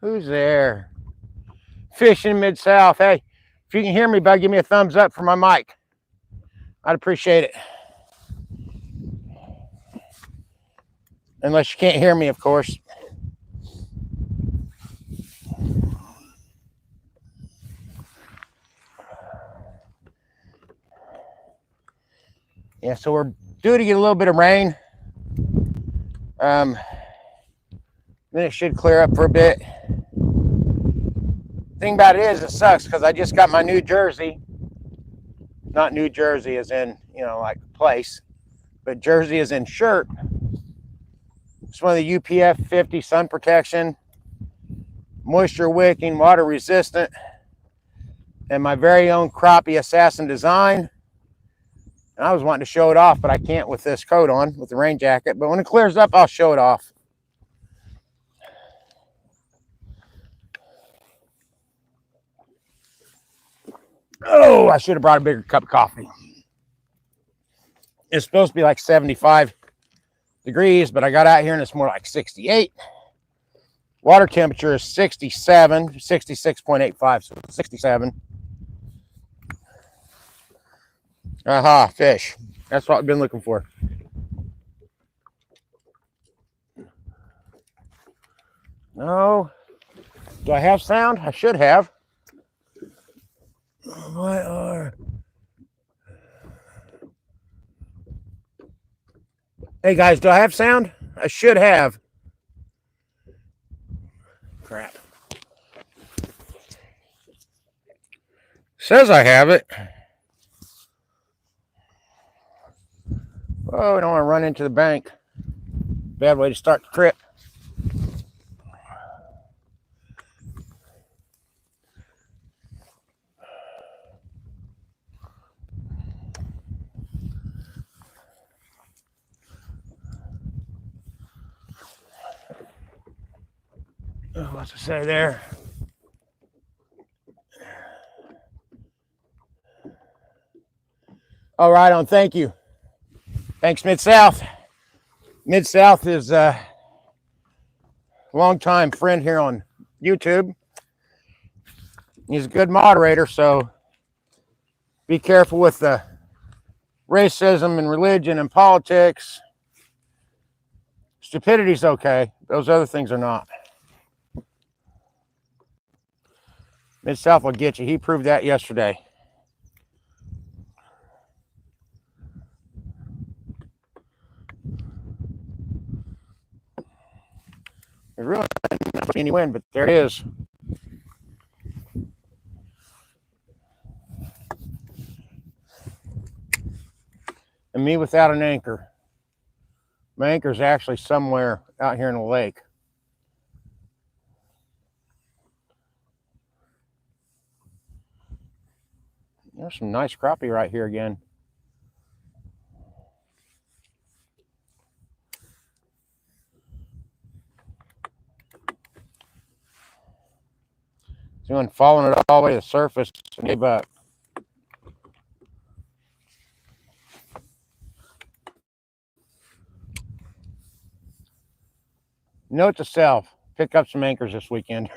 Who's there? Fishing Mid-South. Hey, if you can hear me, bud, give me a thumbs up for my mic. I'd appreciate it. Unless you can't hear me, of course. Yeah, so we're due to get a little bit of rain. Then it should clear up for a bit. Thing about it is, it sucks because I just got my new jersey. Not New Jersey as in, like place, but jersey as in shirt. It's one of the UPF 50 sun protection, moisture wicking, water resistant, and my very own crappie assassin design. And I was wanting to show it off, but I can't with this coat on, with the rain jacket. But when it clears up, I'll show it off. Oh, I should have brought a bigger cup of coffee. It's supposed to be like 75 degrees, but I got out here and it's more like 68. Water temperature is 67, 66.85, so 67. Aha, fish. That's what I've been looking for. No. Do I have sound? I should have. What are... Hey guys, do I have sound? I should have. Crap. Says I have it. Oh, I don't want to run into the bank. Bad way to start the trip. Oh, what's it say there? All right, on. Thank you. Thanks, Mid-South. Mid-South is a longtime friend here on YouTube. He's a good moderator, so be careful with the racism and religion and politics. Stupidity's okay. Those other things are not. Mid-South will get you. He proved that yesterday. There's really not any wind, but there it is. And me without an anchor. My anchor's actually somewhere out here in the lake. There's some nice crappie right here again. See one following it all the way to the surface and gave up. Note to self, pick up some anchors this weekend.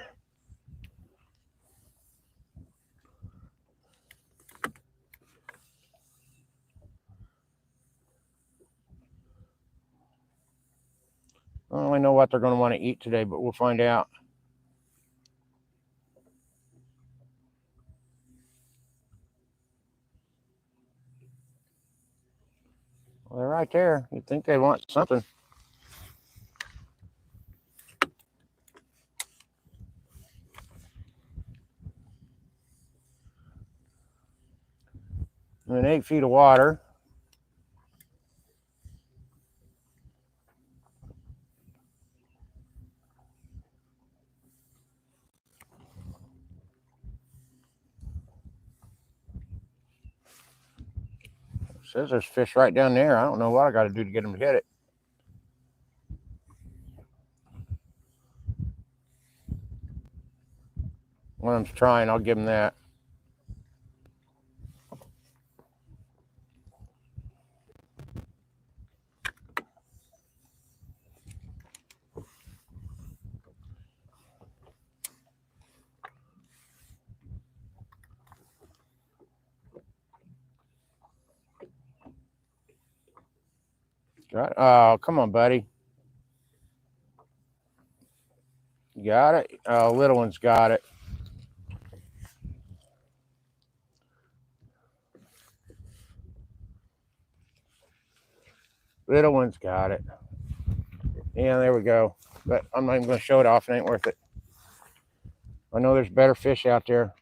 I don't really know what they're going to want to eat today, but we'll find out. Well, they're right there. You'd think they'd want something. And 8 feet of water. It says there's fish right down there. I don't know what I got to do to get them to hit it. One of them's trying. I'll give them that. Oh, come on, buddy. You got it? Oh, little one's got it. Little one's got it. Yeah, there we go. But I'm not even going to show it off. It ain't worth it. I know there's better fish out there.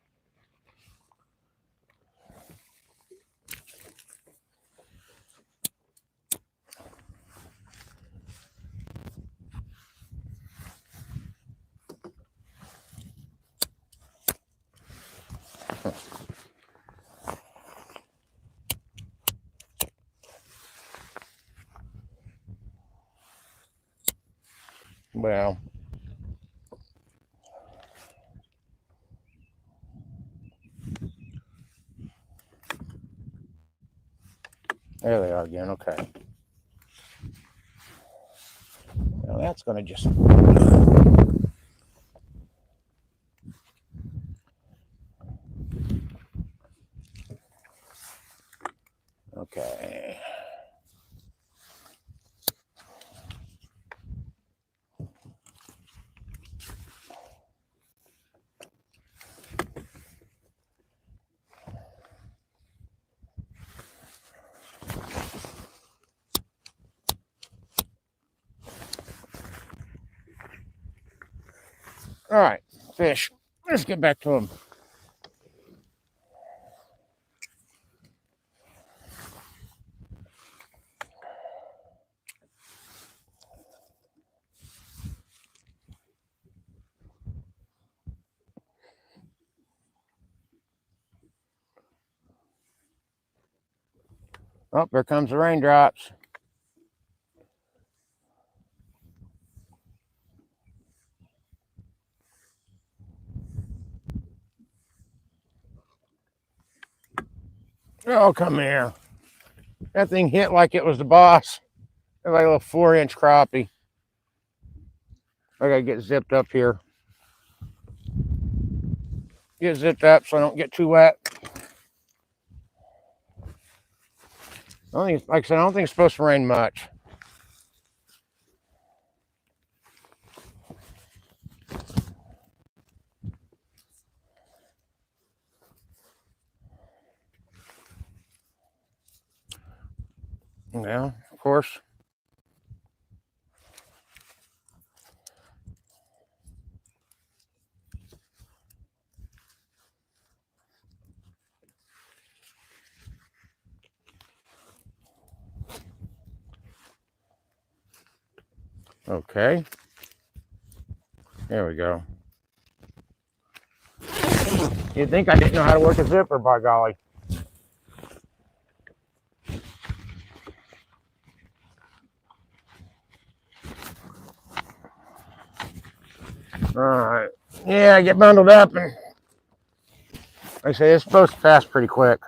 Well, there they are again. Okay. Now that's going to just... Okay. All right, fish. Let's get back to them. Oh, there comes the raindrops. Oh, come here. That thing hit like it was the boss. It's like a little 4-inch crappie. I gotta get zipped up here. Get zipped up so I don't get too wet. Like I said, I don't think it's supposed to rain much. Yeah, of course. Okay. There we go. You'd think I didn't know how to work a zipper, by golly. All right. Yeah, I get bundled up, and like I say, it's supposed to pass pretty quick.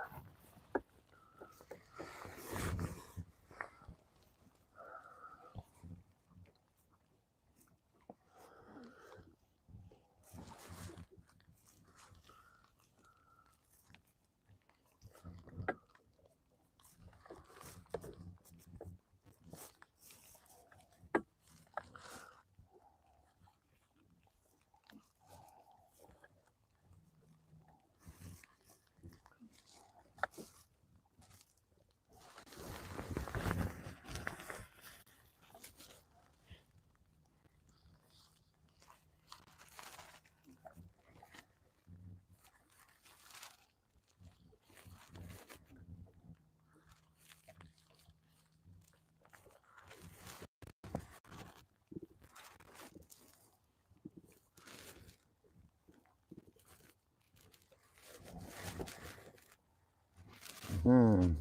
Hmm.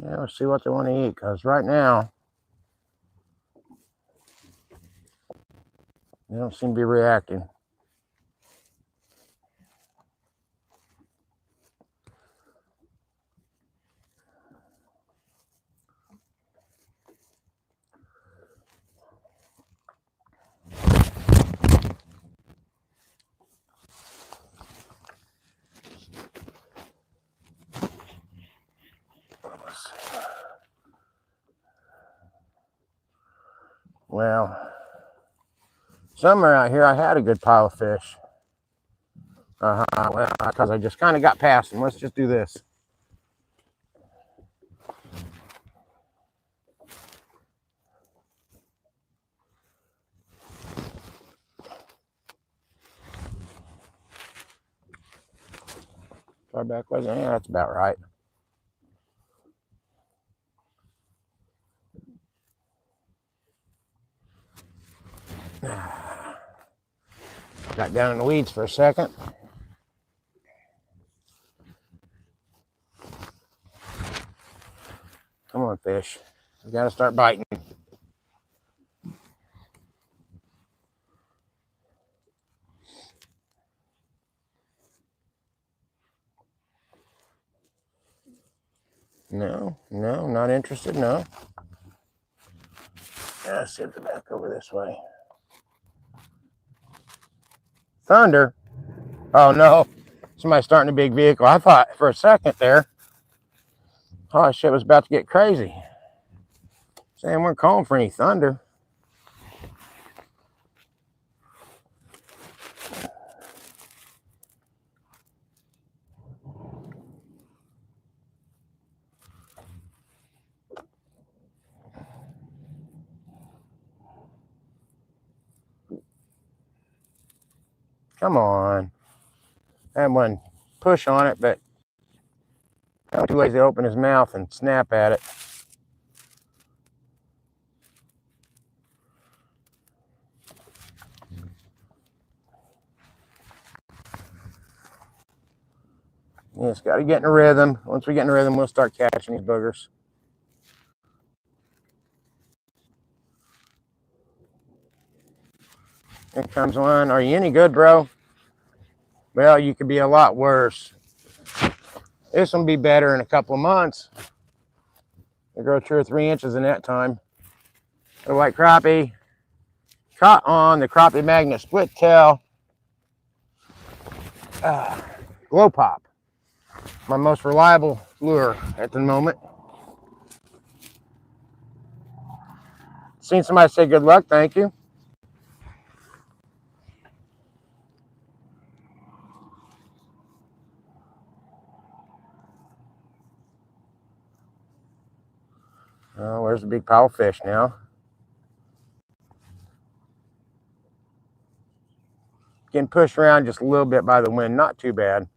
Yeah, let's see what they want to eat, because right now they don't seem to be reacting. Well, somewhere out here I had a good pile of fish. Well, because I just kind of got past them. Let's just do this. Far back was it? Yeah, that's about right. Got down in the weeds for a second. Come on, fish. You gotta start biting. No, not interested, no. Let's see if they're back over this way. Thunder? Oh no, somebody's starting a big vehicle. I thought for a second there, oh shit was about to get crazy. Saying we're calling for any thunder. Come on. I had one push on it, but I'm too lazy to open his mouth and snap at it. You just got to get in a rhythm. Once we get in a rhythm, we'll start catching these boogers. Here comes one. Are you any good, bro? Well, you could be a lot worse. This will be better in a couple of months. They grow 2 or 3 inches in that time. The white crappie caught on the crappie magnet split tail glow pop. My most reliable lure at the moment. Seen somebody say good luck, thank you. Oh, where's the big pile of fish now? Getting pushed around just a little bit by the wind, not too bad.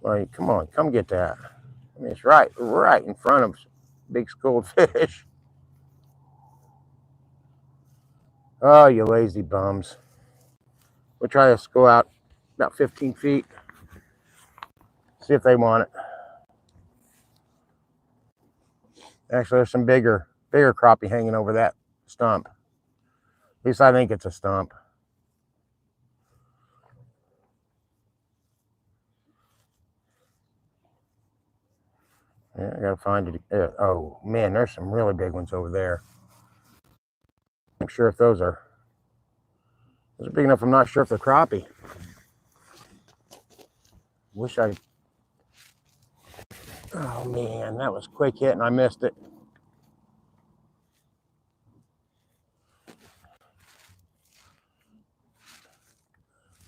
Like, come on, come get that. I mean, it's right in front of big schooled fish. Oh, you lazy bums. We'll try to go out about 15 feet. See if they want it. Actually, there's some bigger crappie hanging over that stump. At least I think it's a stump. Yeah, I gotta find it. Oh man, there's some really big ones over there. I'm sure if those are big enough. I'm not sure if they're crappie. Wish I. Oh man, that was a quick hit and I missed it.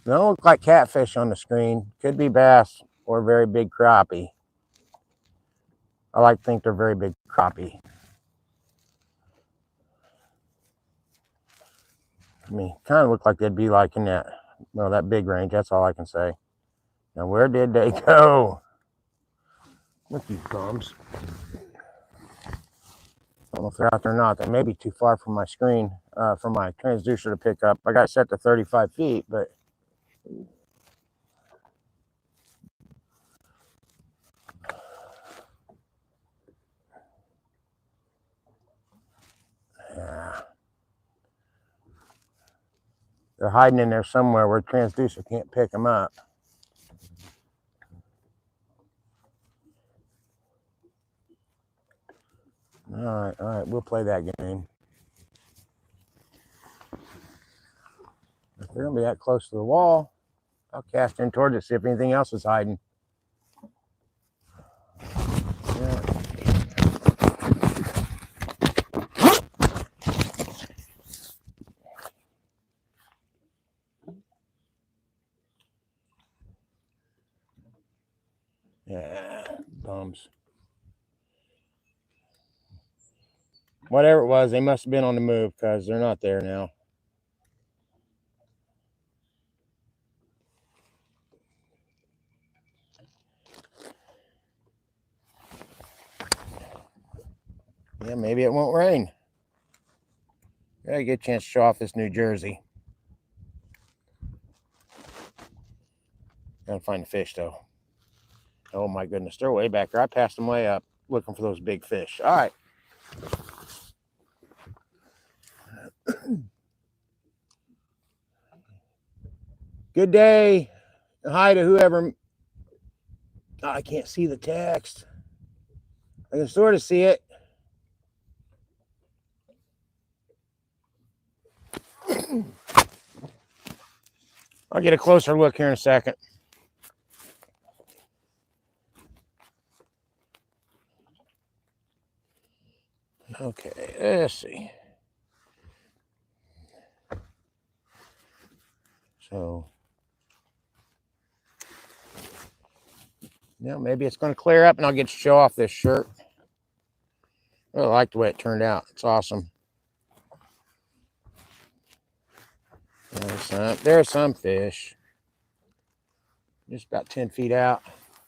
They don't look like catfish on the screen. Could be bass or very big crappie. I like to think they're very big crappie. I mean, kind of look like they'd be like in that big range. That's all I can say. Now, where did they go? Look, you bums. don't know if they're out there or not. They may be too far from my screen, from my transducer to pick up. I got it set to 35 feet, but yeah. They're hiding in there somewhere where the transducer can't pick them up. All right, we'll play that game. If they're gonna be that close to the wall, I'll cast in towards it, see if anything else is hiding. Yeah. Yeah, bums. Whatever it was, they must have been on the move because they're not there now. Yeah, maybe it won't rain. Gotta get a chance to show off this New Jersey. Gotta find the fish though. Oh my goodness, they're way back there. I passed them way up looking for those big fish. All right. Good day. Hi to whoever. Oh, I can't see the text. I can sort of see it. I'll get a closer look here in a second. Okay, let's see. So, yeah, maybe it's going to clear up and I'll get to show off this shirt. I really like the way it turned out. It's awesome. There's some fish. Just about 10 feet out.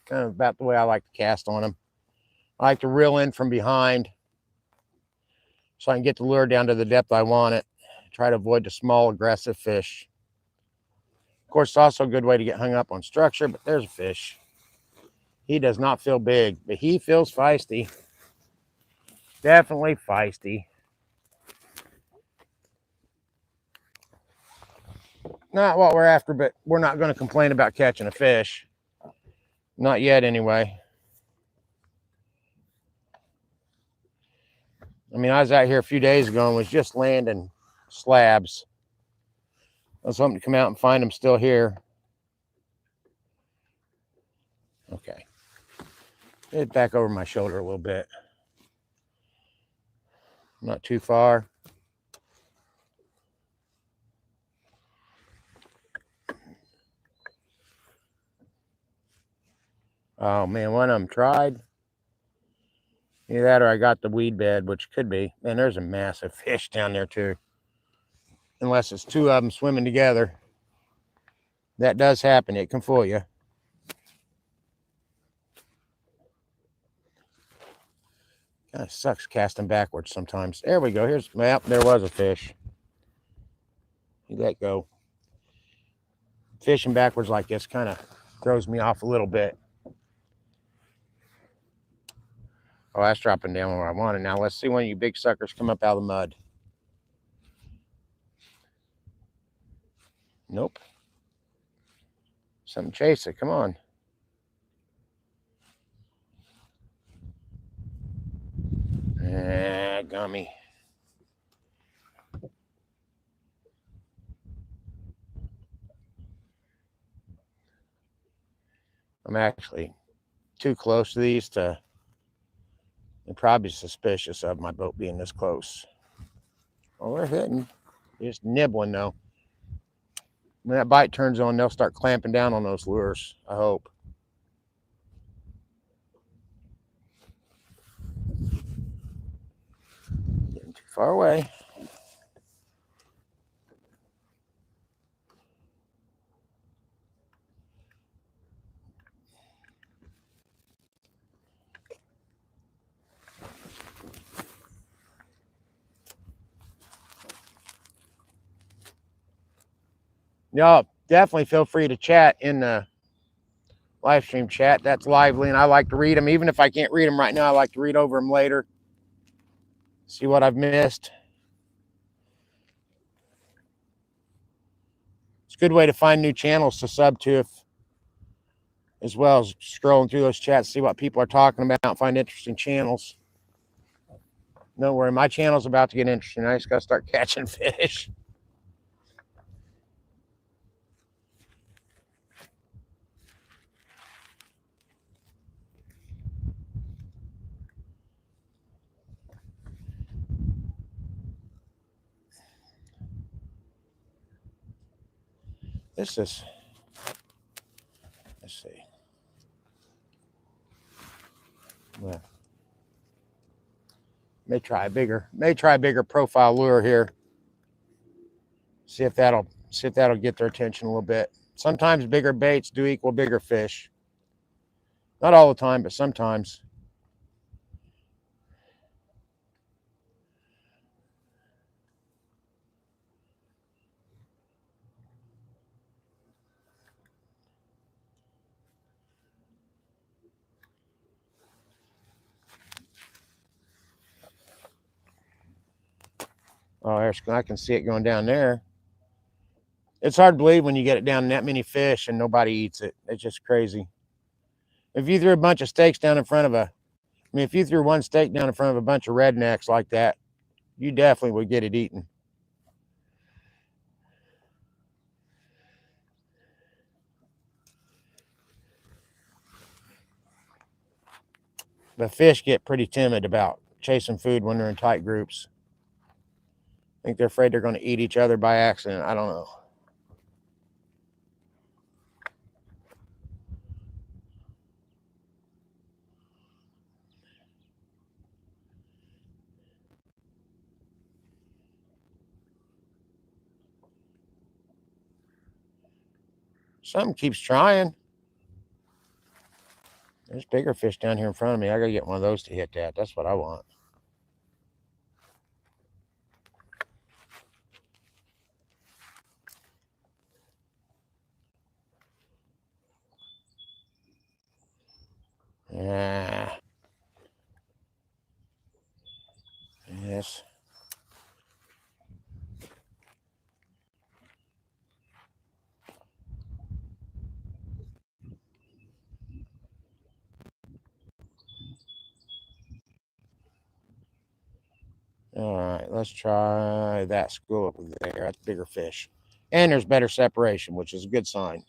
Kind of about the way I like to cast on them. I like to reel in from behind so I can get the lure down to the depth I want it. Try to avoid the small, aggressive fish. Of course, it's also a good way to get hung up on structure, but there's a fish. He does not feel big, but he feels feisty. Definitely feisty. Not what we're after, but we're not going to complain about catching a fish. Not yet, anyway. I mean, I was out here a few days ago and was just landing slabs. I was hoping to come out and find them still here. Okay. Head back over my shoulder a little bit. Not too far. Oh man, one of them tried. Either that or I got the weed bed, which could be. Man, there's a massive fish down there too. Unless it's two of them swimming together. That does happen. It can fool you. Kind of sucks casting backwards sometimes. There we go. Here's, well, there was a fish. You let go. Fishing backwards like this kind of throws me off a little bit. Oh, that's dropping down where I wanted. Now let's see one of you big suckers come up out of the mud. Nope. Something chase it. Come on. Ah, gummy. I'm actually too close to these to. They're probably suspicious of my boat being this close. Oh, they're hitting. Just nibbling though. When that bite turns on, they'll start clamping down on those lures. I hope. Getting too far away. Y'all definitely feel free to chat in the live stream chat. That's lively, and I like to read them. Even if I can't read them right now, I like to read over them later. See what I've missed. It's a good way to find new channels to sub to, as well as scrolling through those chats, see what people are talking about, and find interesting channels. Don't worry, my channel's about to get interesting. I just got to start catching fish. Let's see. Well, may try a bigger profile lure here. See if that'll get their attention a little bit. Sometimes bigger baits do equal bigger fish. Not all the time, but sometimes. Oh, I can see it going down there. It's hard to believe when you get it down that many fish and nobody eats it. It's just crazy. If you threw a bunch of steaks down in front of if you threw one steak down in front of a bunch of rednecks like that, you definitely would get it eaten. The fish get pretty timid about chasing food when they're in tight groups. I think they're afraid they're going to eat each other by accident. I don't know. Something keeps trying. There's bigger fish down here in front of me. I got to get one of those to hit that. That's what I want. Yeah. Yes. All right, let's try that school up there. That's bigger fish. And there's better separation, which is a good sign.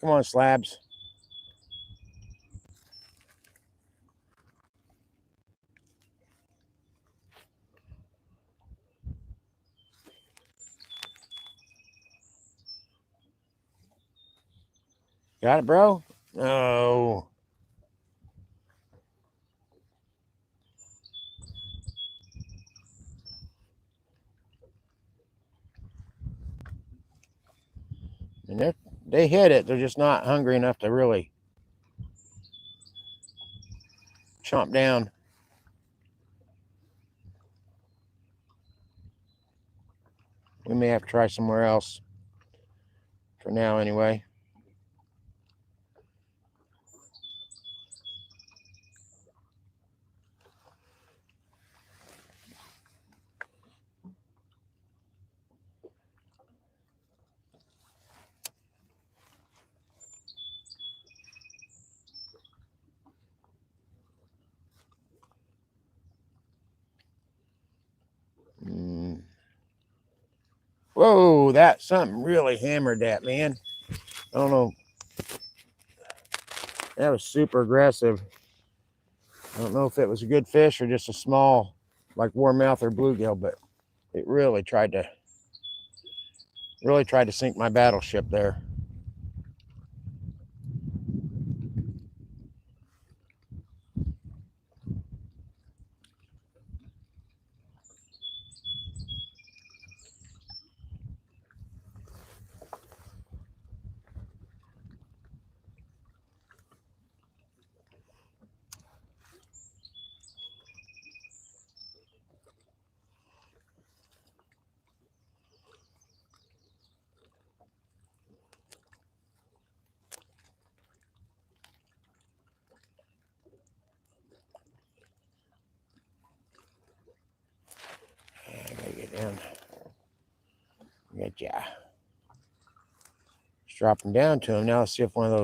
Come on, slabs. Got it, bro? Oh. And they hit it. They're just not hungry enough to really chomp down. We may have to try somewhere else. For now, anyway. Whoa, that something really hammered that, man. I don't know. That was super aggressive. I don't know if it was a good fish or just a small, like warmouth or bluegill, but it really tried to sink my battleship there. yeah. Just drop them down to him. Now let's see if one of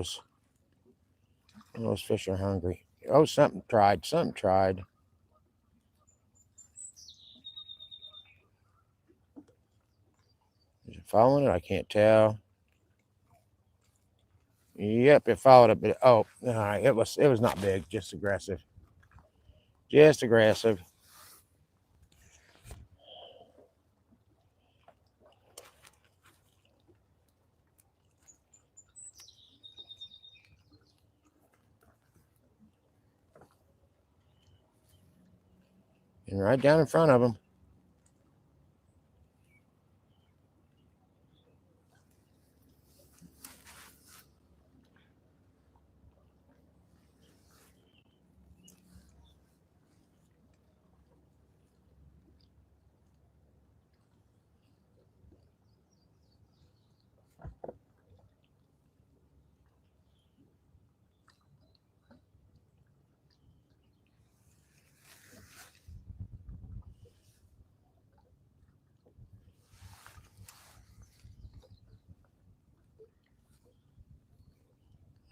those fish are hungry. Oh, something tried. Something tried. Is it following it? I can't tell. Yep, it followed it, but oh, all right. It was not big, just aggressive. Just aggressive. And right down in front of him.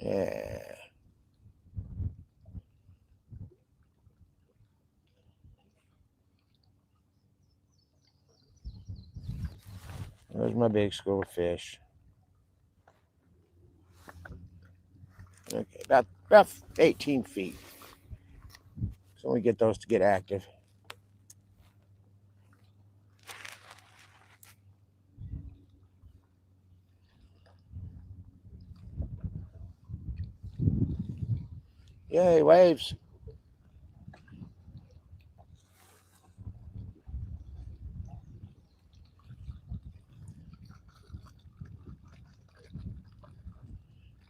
Yeah. There's my big school of fish. Okay, about 18 feet. So we get those to get active. Yay, waves.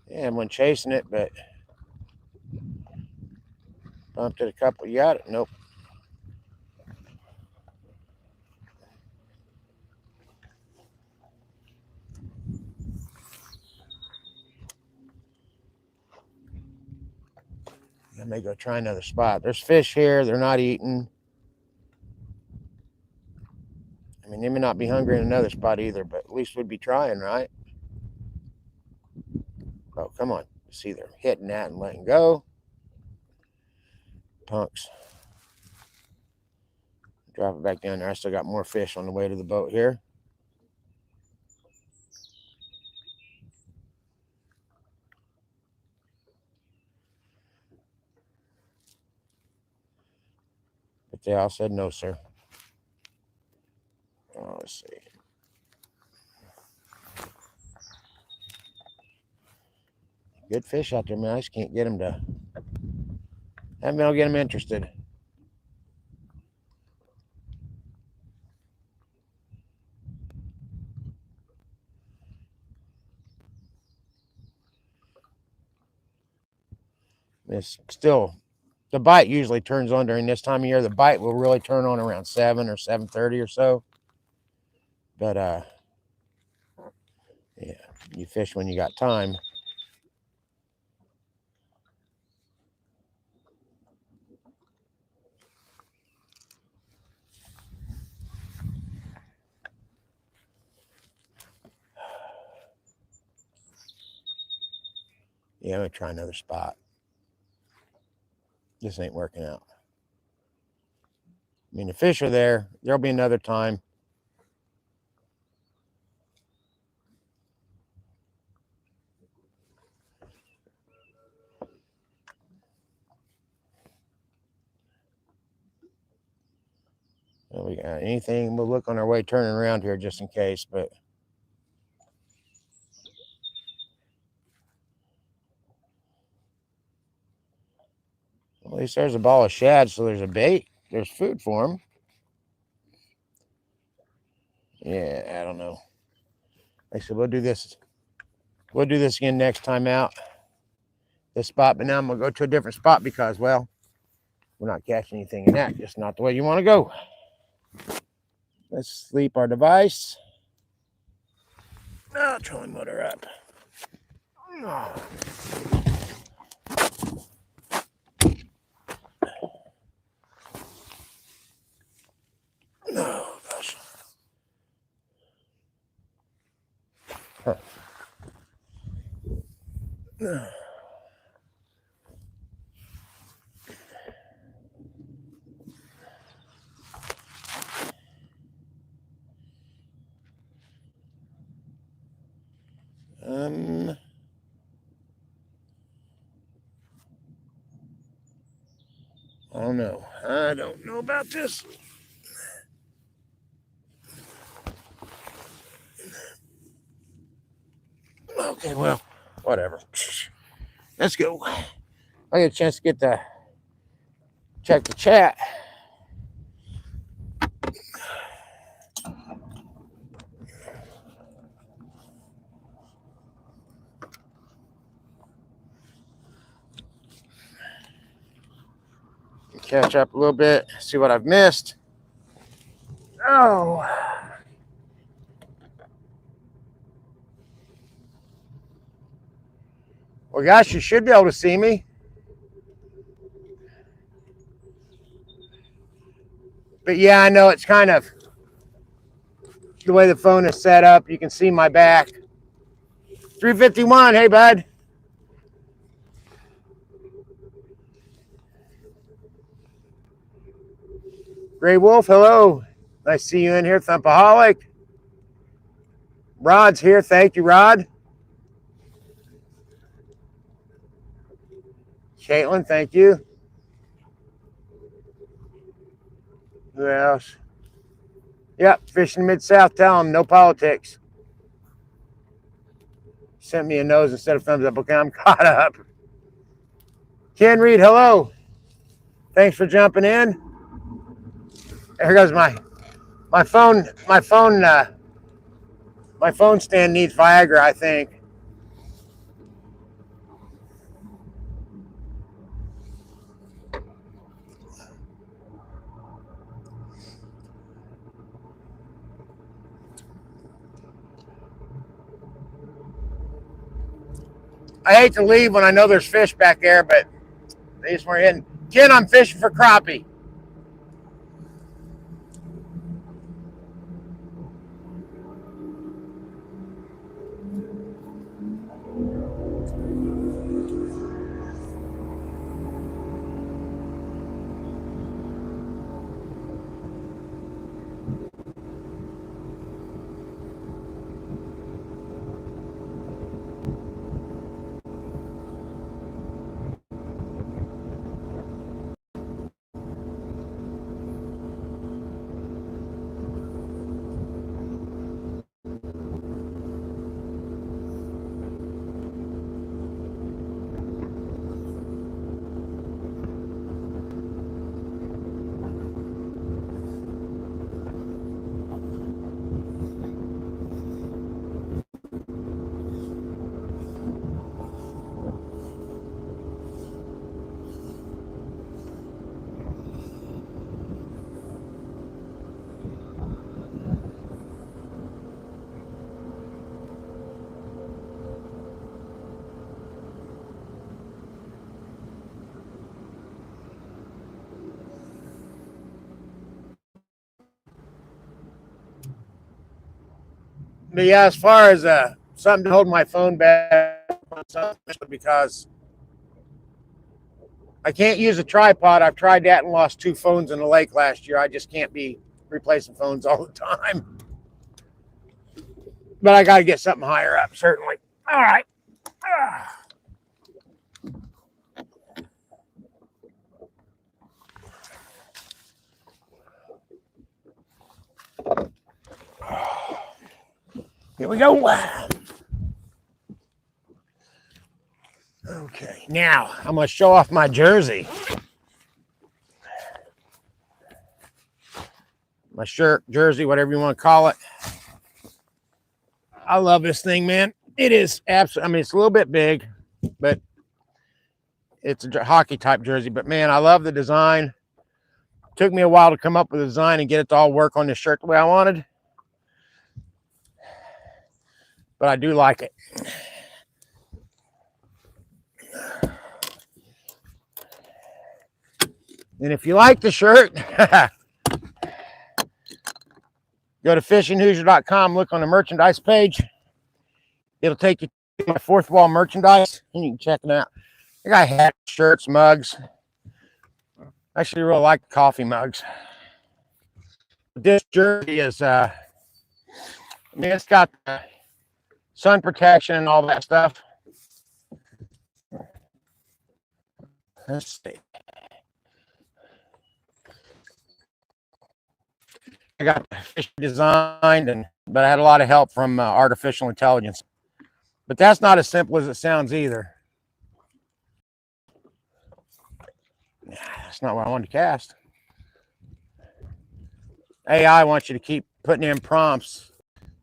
Yeah, I went chasing it, but bumped it a couple. You got it? Nope. I may go try another spot. There's fish here. They're not eating. I mean, they may not be hungry in another spot either, but at least we'd be trying, right? Oh, come on. See, they're hitting that and letting go. Punks. Drop it back down there. I still got more fish on the way to the boat here. But they all said no, sir. Oh, let's see. Good fish out there, man. I just can't get them to. Haven't been able to get them interested. It's still, the bite usually turns on during this time of year. The bite will really turn on around 7 or 7:30 or so. But yeah, you fish when you got time. Yeah, I'm gonna try another spot. This ain't working out. I mean, the fish are there. There'll be another time. We got anything? We'll look on our way turning around here just in case. But at least there's a ball of shad, so there's a bait. There's food for them. Yeah, I don't know. Like I said, we'll do this. We'll do this again next time out. This spot, but now I'm gonna go to a different spot because, well, we're not catching anything in that. Just not the way you want to go. Let's sleep our device. Oh, trolling motor up. Oh. Oh, gosh. Oh no, I don't know about this. Okay, well, whatever. Let's go. I get a chance to check the chat. Catch up a little bit, see what I've missed. Oh. Well, gosh, you should be able to see me. But yeah, I know it's kind of the way the phone is set up. You can see my back. 351, hey, bud. Gray Wolf, hello. Nice to see you in here, Thumpaholic. Rod's here. Thank you, Rod. Caitlin, thank you. Who else? Yep, Fishing Mid-South. Tell them, no politics. Sent me a nose instead of thumbs up. Okay, I'm caught up. Ken Reed, hello. Thanks for jumping in. Here goes my phone. My phone stand needs Viagra, I think. I hate to leave when I know there's fish back there, but they just weren't hitting. Ken, I'm fishing for crappie. But yeah, as far as something to hold my phone back, because I can't use a tripod. I've tried that and lost 2 phones in the lake last year. I just can't be replacing phones all the time. But I got to get something higher up, certainly. All right. Here we go. Okay, now I'm going to show off my jersey. My shirt, jersey, whatever you want to call it. I love this thing, man. It is absolutely, I mean, it's a little bit big, but it's a hockey type jersey. But man, I love the design. Took me a while to come up with a design and get it to all work on this shirt the way I wanted. But I do like it. And if you like the shirt, go to fishinghoosier.com, look on the merchandise page. It'll take you My fourth wall merchandise, and you can check it out. I got hats, shirts, mugs. I actually really like the coffee mugs. This jersey is, I mean, it's got sun protection and all that stuff. Let's see. I got the fish designed, but I had a lot of help from artificial intelligence. But that's not as simple as it sounds either. That's not what I wanted to cast. AI wants you to keep putting in prompts.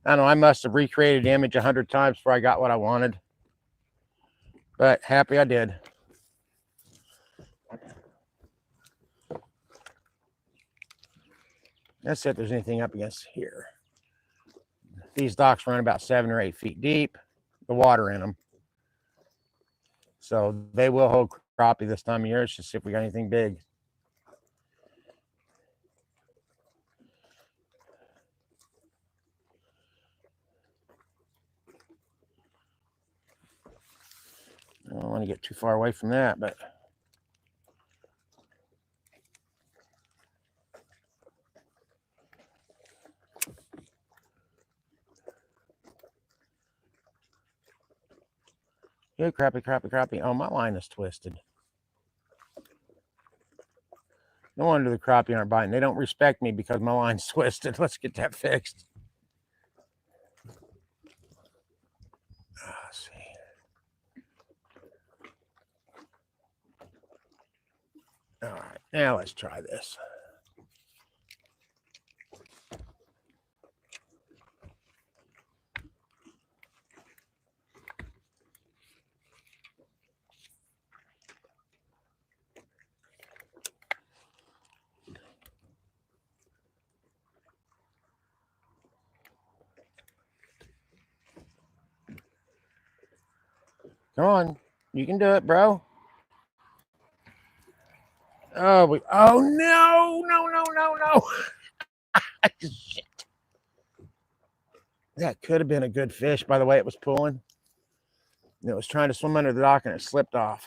I don't know, I must have recreated the image 100 times before I got what I wanted. But happy I did. Let's see if there's anything up against here. These docks run about 7 or 8 feet deep, the water in them. So they will hold crappie this time of year. Let's just see if we got anything big. I don't want to get too far away from that, but yeah, crappie. Oh, my line is twisted. No wonder the crappie aren't biting. They don't respect me because my line's twisted. Let's get that fixed. Let's see. All right, now let's try this. Come on, you can do it, bro. Oh no. Shit. That could have been a good fish by the way it was pulling. It was trying to swim under the dock and it slipped off.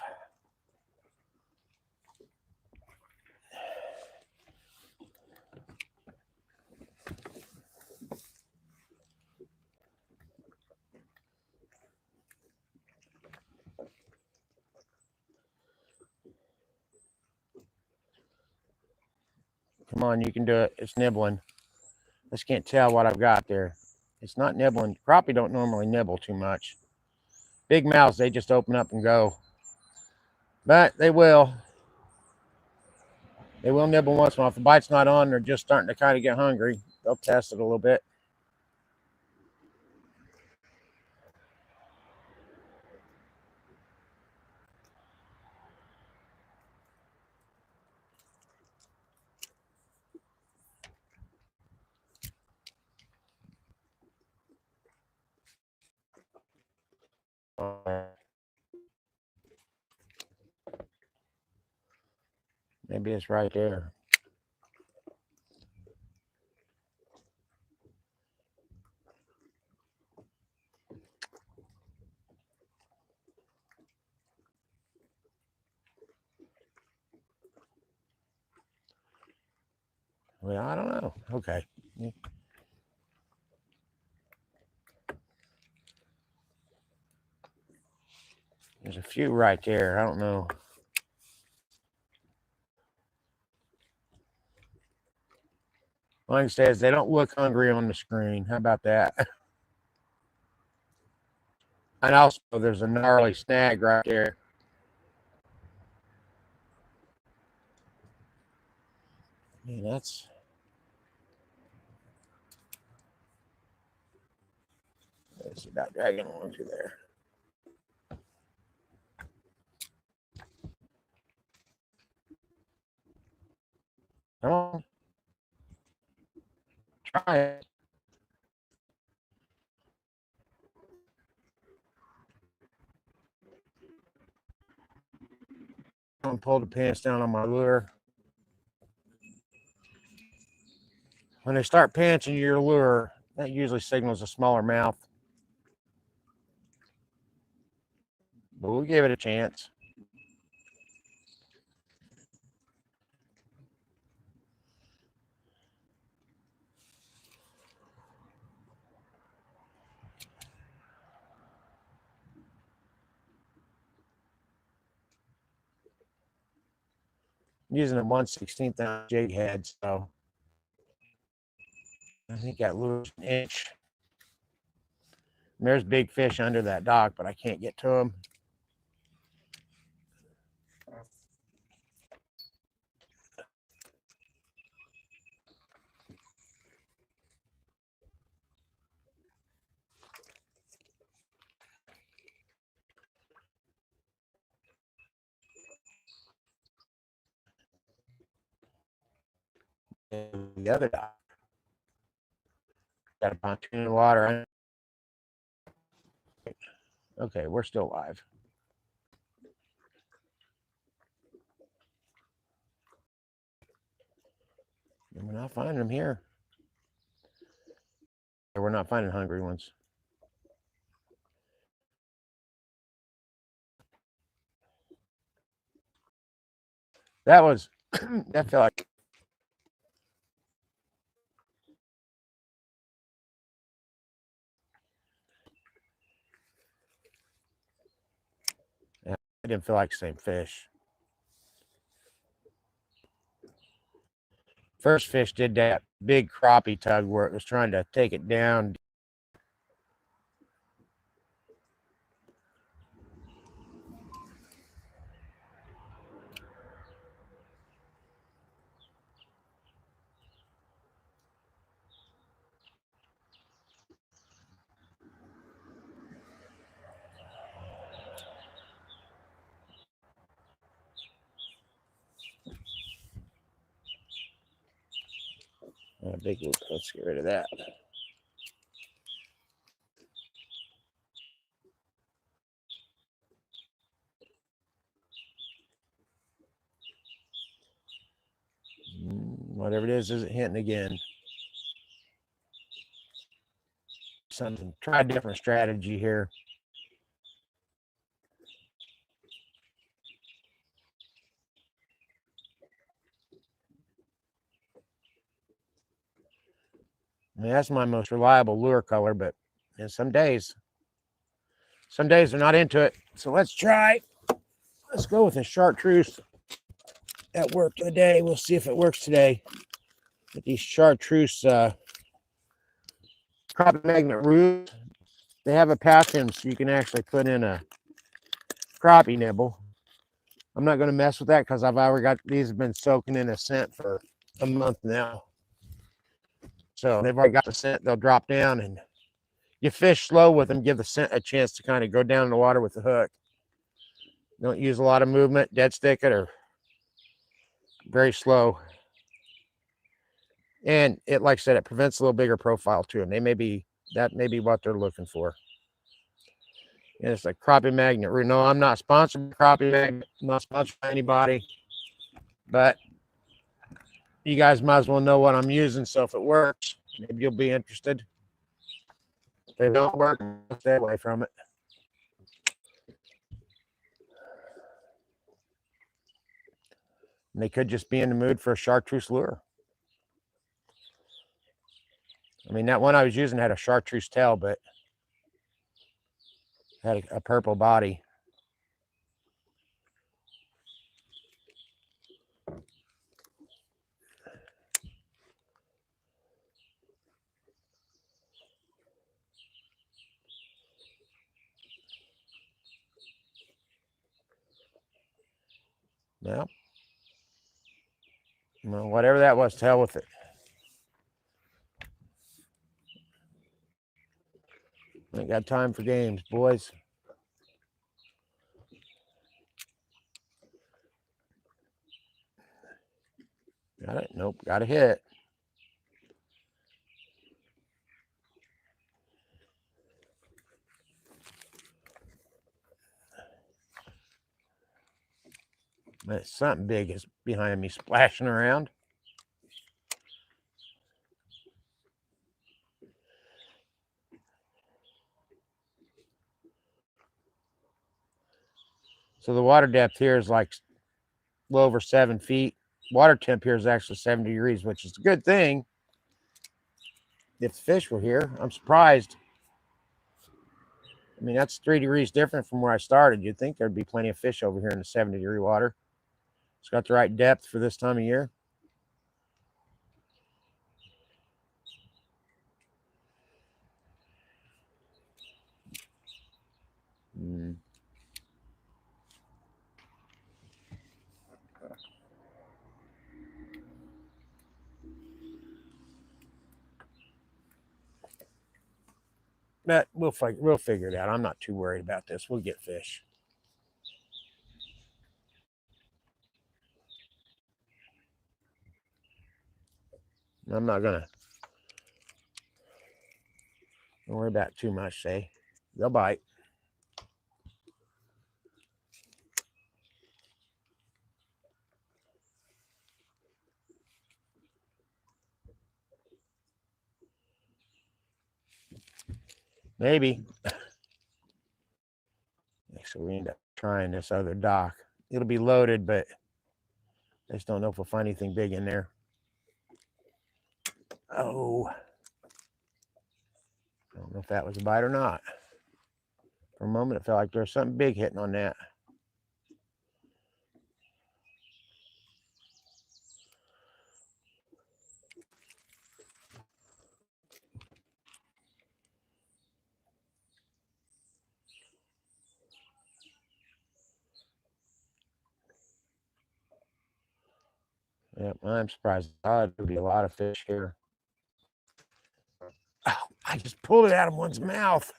Come on, you can do it. It's nibbling. Just can't tell what I've got there. It's not nibbling. Crappie don't normally nibble too much. Big mouths, they just open up and go. But they will. They will nibble once in a while. If the bite's not on, they're just starting to kind of get hungry. They'll test it a little bit. Maybe it's right there. Well, I don't know. Okay. There's a few right there. I don't know. Like I says, they don't look hungry on the screen. How about that? And also, there's a gnarly snag right there. Yeah, that's. Let's see that dragging along through there. Come on. Try it. I'm gonna pull the pants down on my lure. When they start panting your lure, that usually signals a smaller mouth. but we'll give it a chance. I'm using a 1/16 ounce jig head, so I think that lure's an inch. And there's big fish under that dock, but I can't get to them. And the other dock got a pontoon in the water. Okay, we're still live. And we're not finding them here. We're not finding hungry ones. That was, that felt like. Yeah, I didn't feel like the same fish. First fish did that big crappie tug where it was trying to take it down. Big loop. Let's get rid of that. Whatever it is isn't hitting again. Something. Try a different strategy here. I mean, that's my most reliable lure color, but some days they're not into it. So let's try. Let's go with a chartreuse. That worked the day. We'll see if it works today. With these chartreuse crappie magnet roots, they have a patch in so you can actually put in a crappie nibble. I'm not going to mess with that because I've already got these have been soaking in a scent for a month now. So they've already got the scent. They'll drop down and you fish slow with them. Give the scent a chance to kind of go down in the water with the hook. Don't use a lot of movement. Dead stick it or very slow. And it, like I said, it prevents a little bigger profile too. And that may be what they're looking for. And it's a crappie magnet root. No, I'm not sponsored by crappie magnet. I'm not sponsored by anybody. But you guys might as well know what I'm using. So if it works, maybe you'll be interested. If they don't work, stay away from it. And they could just be in the mood for a chartreuse lure. I mean, that one I was using had a chartreuse tail, but had a purple body. Well, whatever that was, to hell with it. Ain't got time for games, boys. Got it? Nope. Got a hit. But something big is behind me splashing around. So the water depth here is like a little over 7 feet. Water temp here is actually 70 degrees, which is a good thing if the fish were here. I'm surprised. I mean, that's 3 degrees different from where I started. You'd think there'd be plenty of fish over here in the 70-degree water. It's got the right depth for this time of year. But we'll figure it out. I'm not too worried about this. We'll get fish. I'm not gonna don't worry about it too much, say. They'll bite. Maybe. So we end up trying this other dock. It'll be loaded, but I just don't know if we'll find anything big in there. Oh. I don't know if that was a bite or not. For a moment, it felt like there was something big hitting on that. Yep, I'm surprised. There'd be a lot of fish here. Oh, I just pulled it out of one's mouth.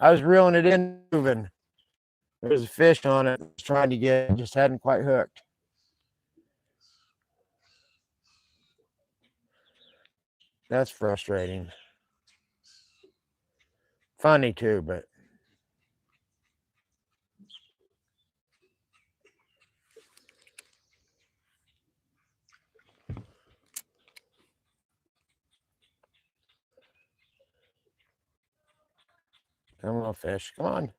I was reeling it in, moving. There was a fish on it. I was trying to get it, just hadn't quite hooked. That's frustrating. Funny too, but come on, fish. Come on.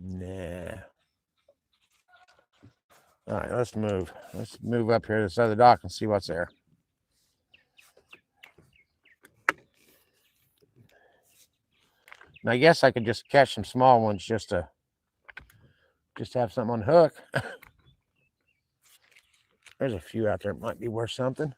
Nah. All right, let's move. Let's move up here to this other dock and see what's there. And I guess I could just catch some small ones just to have something on the hook. There's a few out there that might be worth something.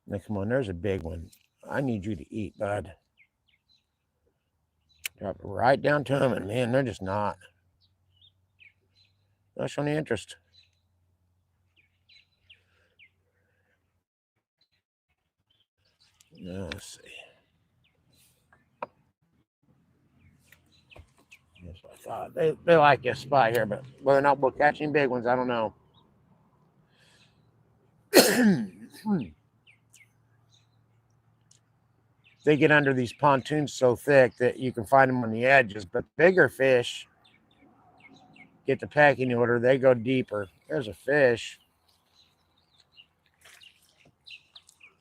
Now, come on, there's a big one. I need you to eat, bud. Drop it right down to them, and man, they're just not showing any interest. Let's see. That's what I thought. They like this spot here, but whether or not we'll catch any big ones, I don't know. They get under these pontoons so thick that you can find them on the edges, but bigger fish get the packing order. They go deeper. There's a fish.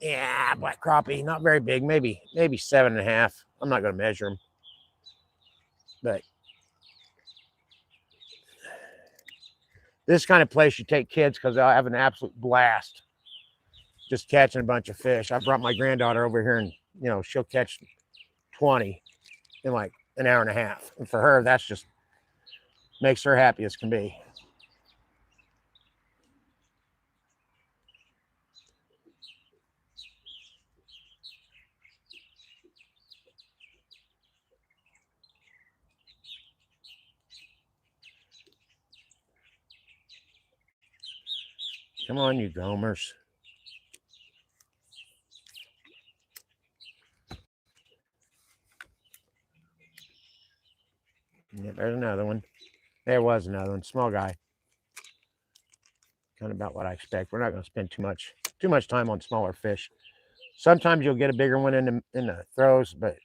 Yeah, black crappie, not very big, maybe 7.5. I'm not going to measure them, but this kind of place you take kids because they'll have an absolute blast just catching a bunch of fish. I brought my granddaughter over here, and she'll catch 20 in like an hour and a half, and for her, that's just makes her happy as can be. Come on, you gomers. there's another one. There was another one. Small guy. Kind of about what I expect. We're not going to spend too much time on smaller fish. Sometimes you'll get a bigger one in the throws, but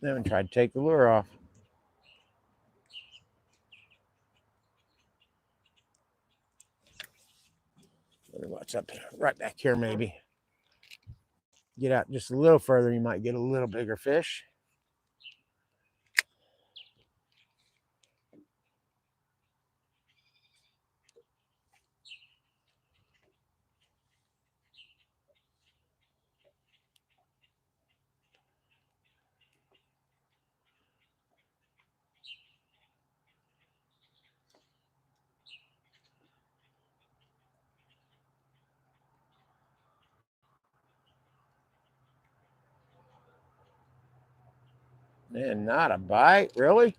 then try to take the lure off. What's up right back here, maybe. Get out just a little further, you might get a little bigger fish. And not a bite, really?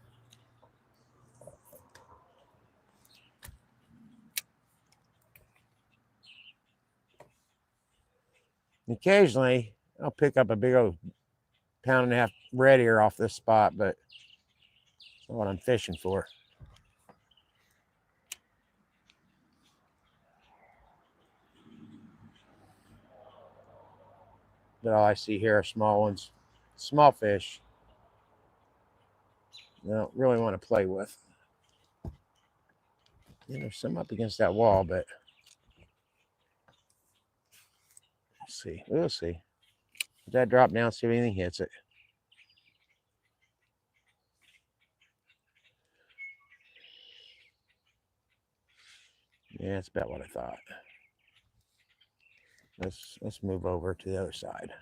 Occasionally, I'll pick up a big old pound and a half red ear off this spot, but that's not what I'm fishing for. But all I see here are small ones, small fish. I don't really want to play with. There's some up against that wall, but let's see. We'll see. Let that drop down, see if anything hits it. Yeah, that's about what I thought. Let's move over to the other side.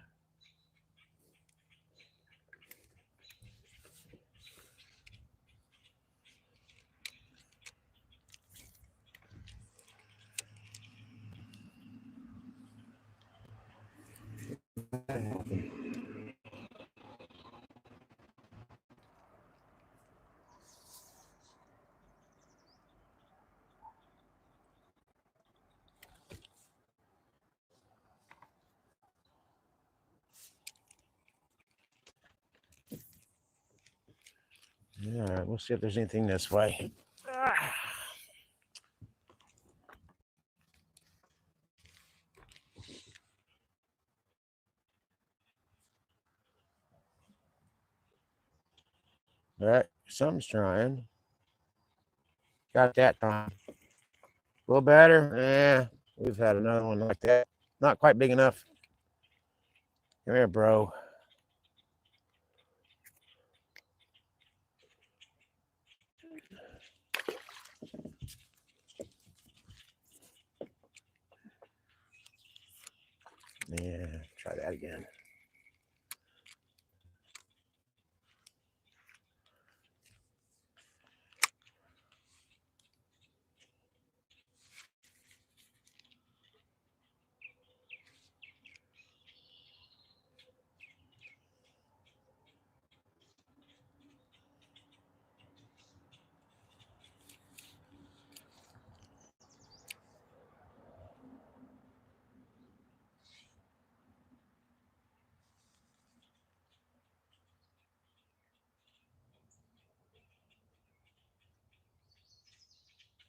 All right, we'll see if there's anything this way. But something's trying. Got that time. A little better. Yeah, we've had another one like that. Not quite big enough. Come here, bro. Yeah, try that again.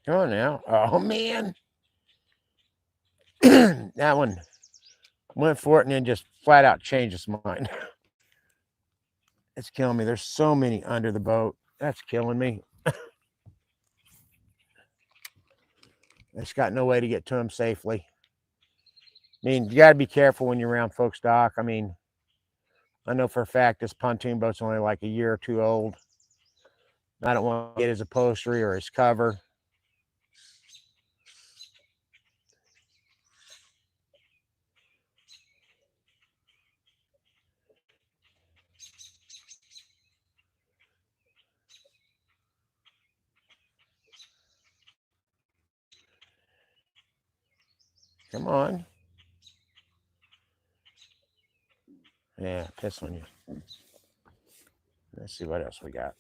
Come on now. Oh, man. That one went for it and then just flat out changed its mind. It's killing me. There's so many under the boat. That's killing me. It's got no way to get to them safely. I mean, you got to be careful when you're around folks' dock. I mean, I know for a fact this pontoon boat's only like a year or two old. I don't want to get his upholstery or his cover. Come on. Yeah, piss on you. Let's see what else we got.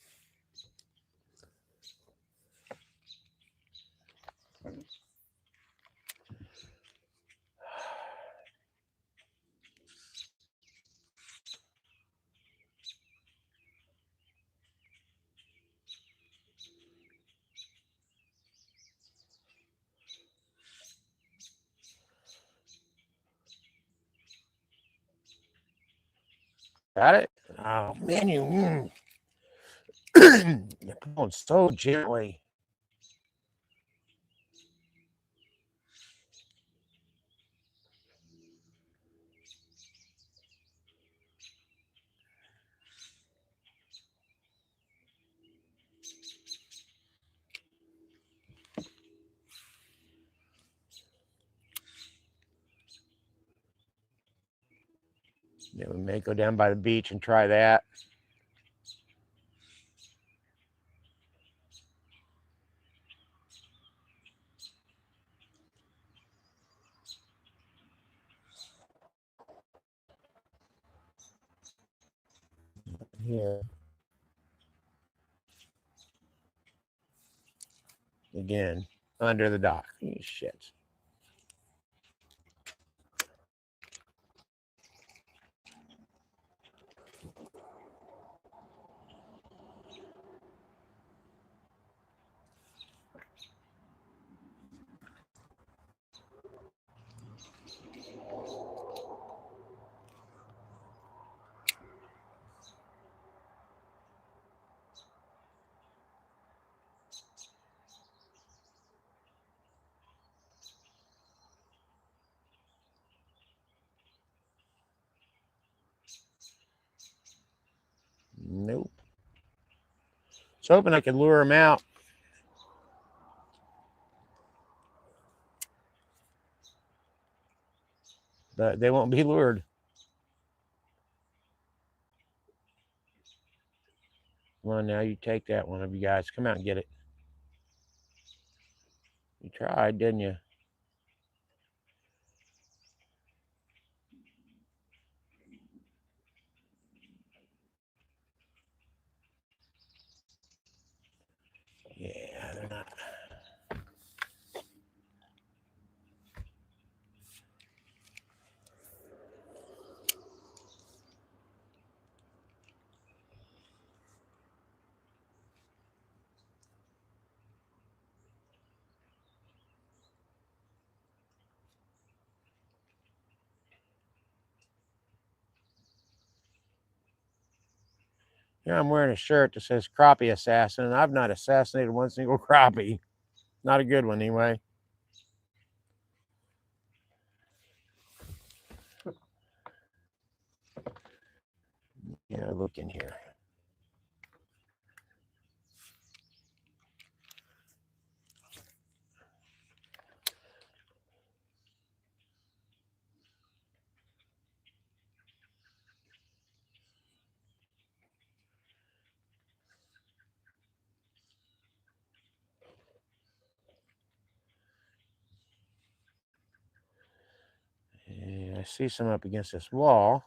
Got it? Oh man, you're pulling so gently. Yeah, we may go down by the beach and try that. Here. Again, under the dock. Shit. Nope. I was hoping I could lure them out. But they won't be lured. Come on now, you take that one of you guys. Come out and get it. You tried, didn't you? Yeah, they're not. Here I'm wearing a shirt that says crappie assassin, and I've not assassinated one single crappie. Not a good one, anyway. Yeah, look in here. Yeah, I see some up against this wall.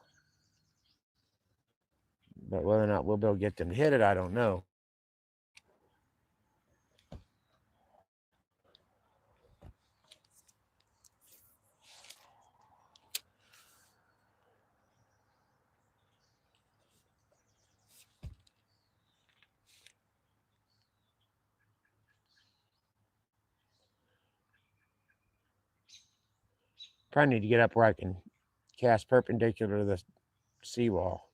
But whether or not we'll be able to get them to hit it, I don't know. Probably need to get up where I can cast perpendicular to the seawall.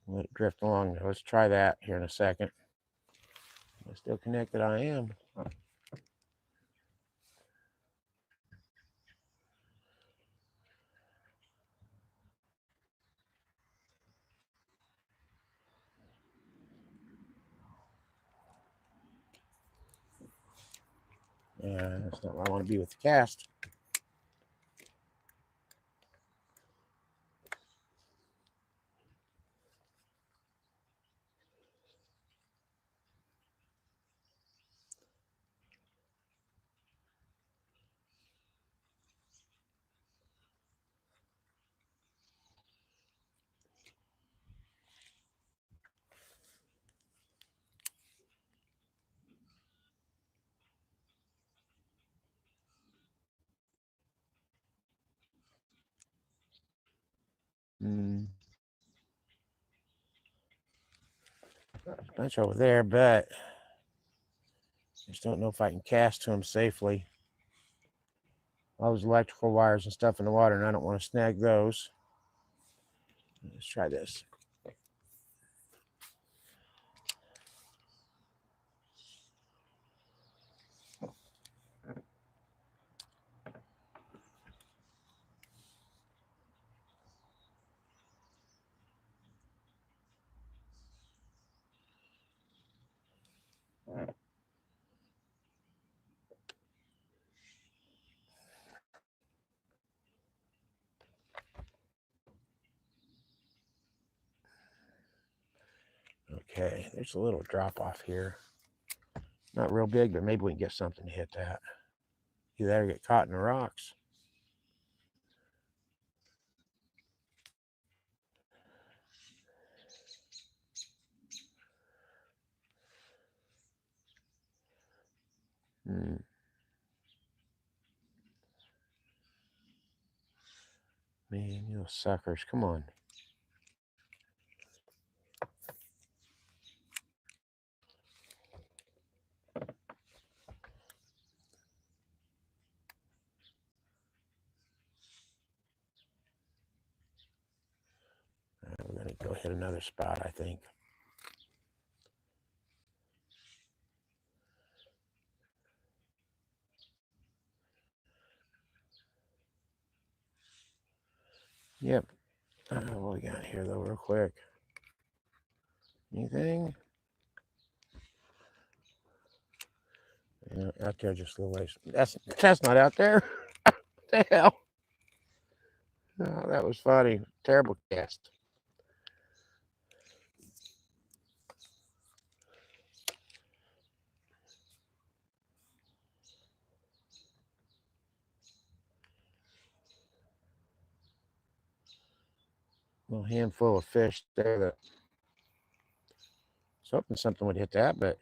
Let it drift along there. Let's try that here in a second. Am I still connected? I am. Yeah, that's not where I want to be with the cast. Mm. Bunch over there, but I just don't know if I can cast to them safely. All those electrical wires and stuff in the water, and I don't want to snag those. Let's try this. Okay, there's a little drop off here. Not real big, but maybe we can get something to hit that. Either that or get caught in the rocks. Hmm. Man, you suckers, come on. We're gonna go hit another spot, I think. Yep. What we got here, though, real quick? Anything? Yeah, out there just a little ways. That's not out there. What the hell? Oh, that was funny. Terrible cast. Little handful of fish there that I was hoping something would hit that, but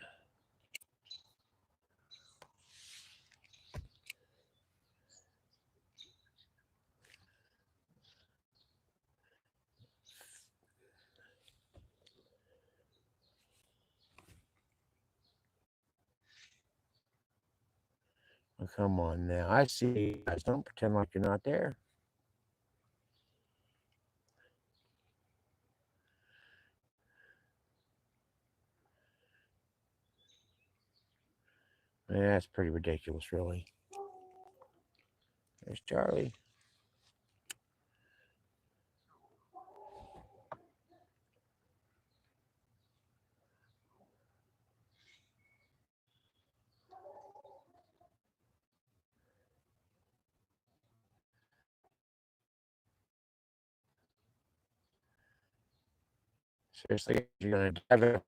oh, come on now. I see you guys. Don't pretend like you're not there. Yeah, that's pretty ridiculous, really. There's Charlie. Seriously, you're gonna dive it.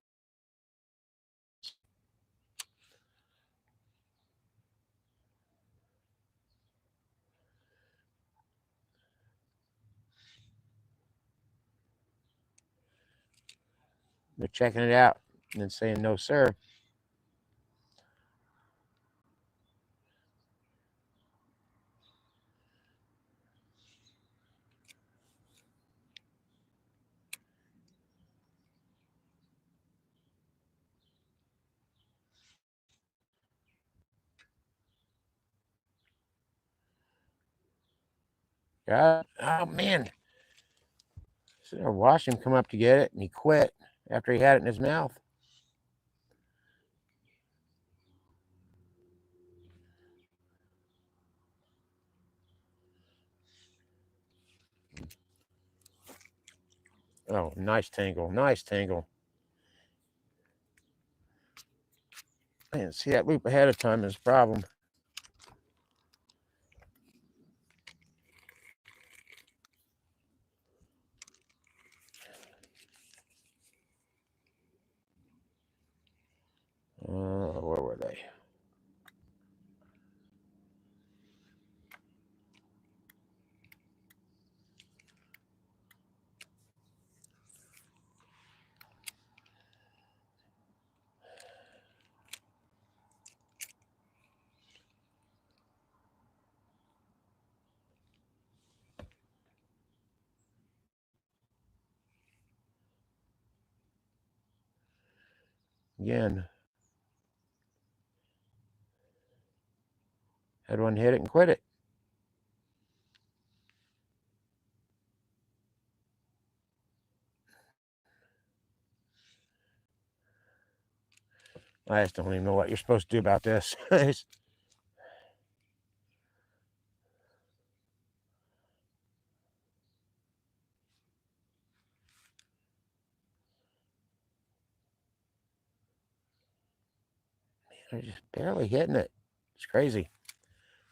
They're checking it out and then saying no, sir. God, oh man. So I watched him come up to get it and he quit after he had it in his mouth. Oh, nice tangle. Nice tangle. I didn't see that loop ahead of time is a problem. Where were they? Again. Had one hit it and quit it. I just don't even know what you're supposed to do about this. They're just barely hitting it. It's crazy.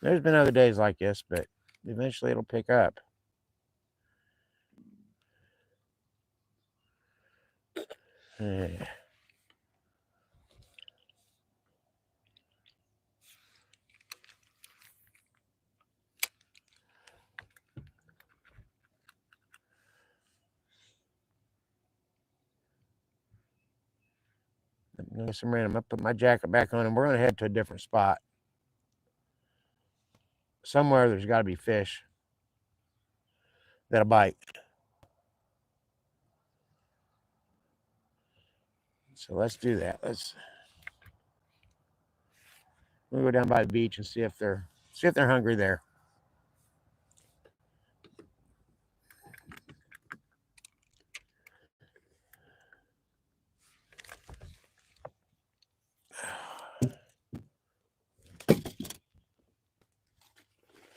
There's been other days like this, but eventually it'll pick up. Yeah. I'm gonna get some random. I'm gonna put my jacket back on and we're gonna head to a different spot. Somewhere there's gotta be fish that'll bite. So let's do that. We'll go down by the beach and see if they're hungry there.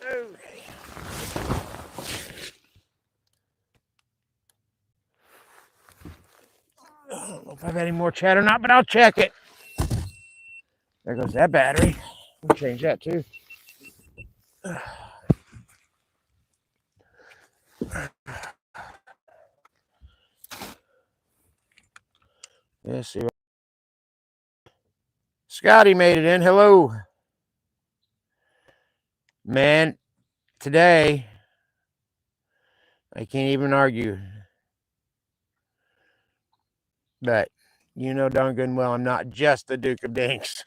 Okay. I don't know if I've any more chat or not, but I'll check it. There goes that battery. We'll change that too. Let's see. Scotty made it in. Hello. Man, today, I can't even argue. But you know darn good and well I'm not just the Duke of Dinks.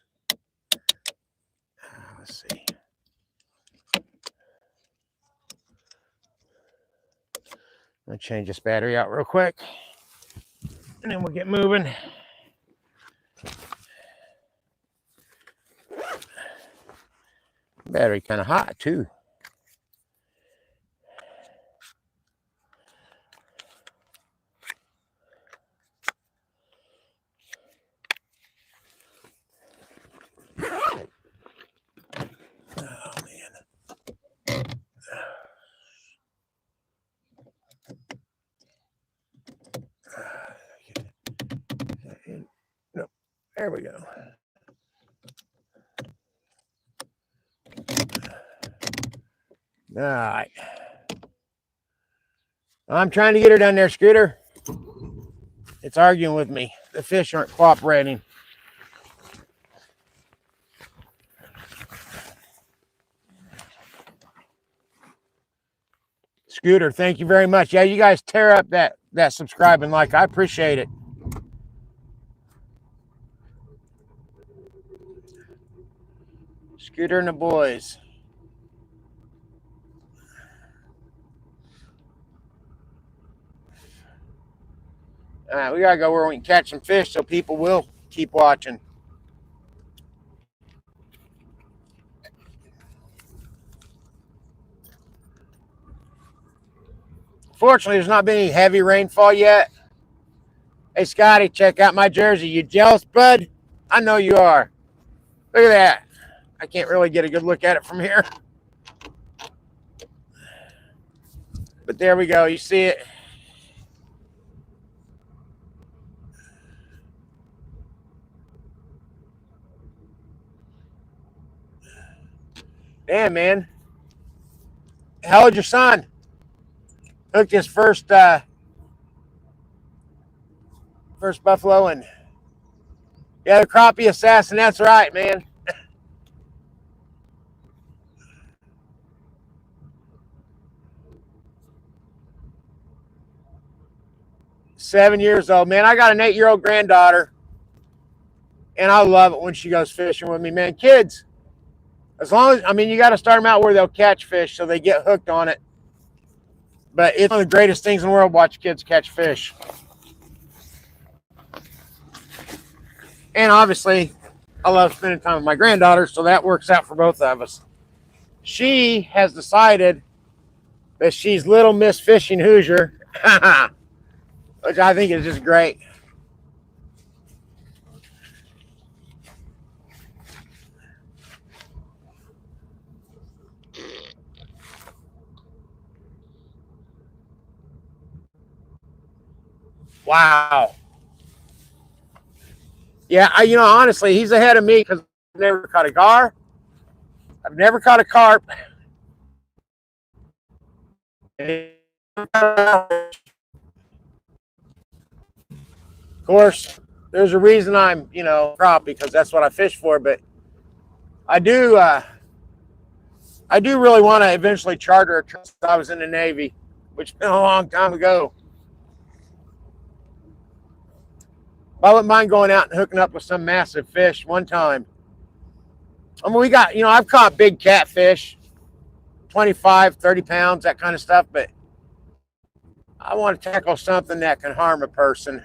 Let's see. I'm going to change this battery out real quick. And then we'll get moving. Battery kind of hot too. Oh man. No, there we go. All right. I'm trying to get her down there, Scooter. It's arguing with me. The fish aren't cooperating. Scooter, thank you very much. Yeah, you guys tear up that subscribe and like. I appreciate it. Scooter and the boys. All right, we gotta go where we can catch some fish so people will keep watching. Fortunately, there's not been any heavy rainfall yet. Hey, Scotty, check out my jersey. You jealous, bud? I know you are. Look at that. I can't really get a good look at it from here. But there we go. You see it. Damn, man. How old's your son? Hooked his first buffalo, and yeah, the crappie assassin. That's right, man. 7 years old, man. I got an 8-year-old granddaughter, and I love it when she goes fishing with me, man. Kids, as long as, you got to start them out where they'll catch fish so they get hooked on it. But it's one of the greatest things in the world, watch kids catch fish. And obviously, I love spending time with my granddaughter, so that works out for both of us. She has decided that she's Little Miss Fishing Hoosier, which I think is just great. Wow. Yeah, honestly, he's ahead of me because I've never caught a gar. I've never caught a carp. Of course, there's a reason I'm, crop because that's what I fish for. But I do, I do really want to eventually charter a truck. I was in the Navy, which has been a long time ago. I wouldn't mind going out and hooking up with some massive fish one time. I mean, we got, I've caught big catfish, 25, 30 pounds, that kind of stuff, but I want to tackle something that can harm a person.